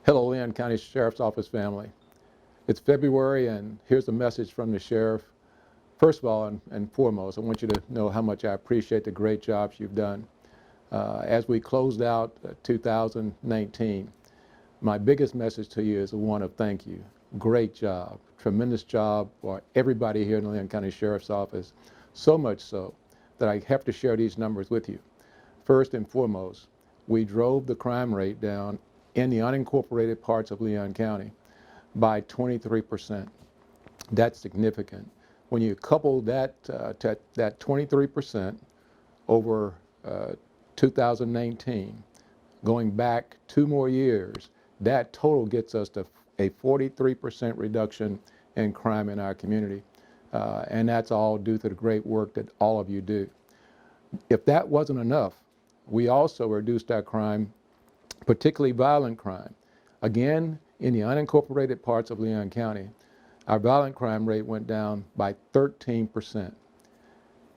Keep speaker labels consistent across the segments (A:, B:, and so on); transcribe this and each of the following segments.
A: Hello, Leon County Sheriff's Office family. It's February, and here's a message from the sheriff. First of all, and foremost, I want you to know how much I appreciate the great jobs you've done. As we closed out 2019, my biggest message to you is one of thank you. Great job, tremendous job for everybody here in the Leon County Sheriff's Office, so much so that I have to share these numbers with you. First and foremost, we drove the crime rate down in the unincorporated parts of Leon County by 23%. That's significant. When you couple that 23% over 2019, going back 2 more years, that total gets us to a 43% reduction in crime in our community. And that's all due to the great work that all of you do. If that wasn't enough, we also reduced our crime, particularly violent crime. Again, in the unincorporated parts of Leon County, our violent crime rate went down by 13%.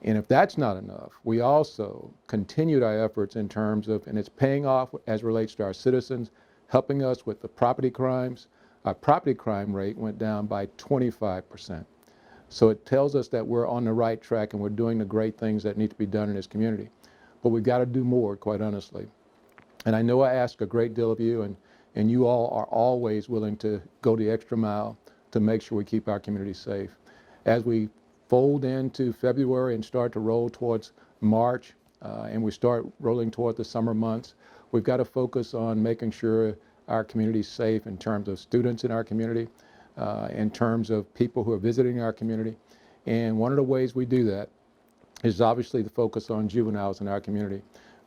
A: And if that's not enough, we also continued our efforts in terms of, and it's paying off as relates to our citizens, helping us with the property crimes. Our property crime rate went down by 25%. So it tells us that we're on the right track and we're doing the great things that need to be done in this community. But we've got to do more, quite honestly. And I know I ask a great deal of you, and you all are always willing to go the extra mile to make sure we keep our community safe. As we fold into February and start to roll towards March, and we start rolling toward the summer months, we've got to focus on making sure our community is safe in terms of students in our community, in terms of people who are visiting our community. And one of the ways we do that is obviously the focus on juveniles in our community.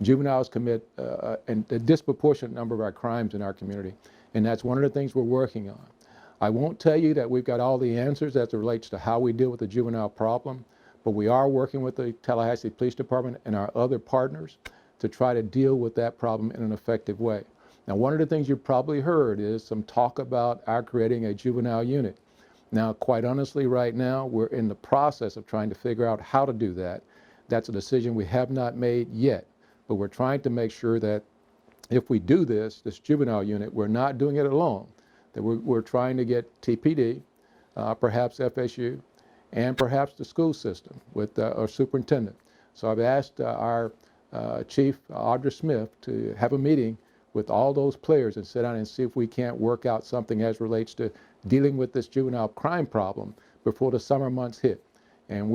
A: Juveniles commit a disproportionate number of our crimes in our community, and that's one of the things we're working on. I won't tell you that we've got all the answers as it relates to how we deal with the juvenile problem, but we are working with the Tallahassee Police Department and our other partners to try to deal with that problem in an effective way. Now, one of the things you've probably heard is some talk about our creating a juvenile unit. Now, quite honestly, right now, we're in the process of trying to figure out how to do that. That's a decision we have not made yet, but we're trying to make sure that if we do this juvenile unit, we're not doing it alone, that we're trying to get TPD, perhaps FSU, and perhaps the school system with our superintendent. So I've asked our chief, Audra Smith, to have a meeting with all those players and sit down and see if we can't work out something as relates to dealing with this juvenile crime problem before the summer months hit. And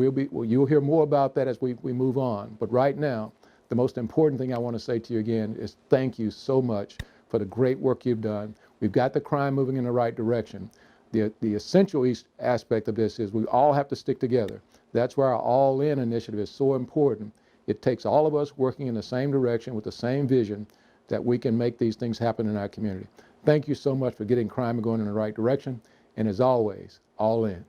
A: you'll hear more about that as we move on. But right now, the most important thing I want to say to you again is thank you so much for the great work you've done. We've got the crime moving in the right direction. The essential aspect of this is we all have to stick together. That's why our all-in initiative is so important. It takes all of us working in the same direction with the same vision that we can make these things happen in our community. Thank you so much for getting crime going in the right direction. And as always, all in.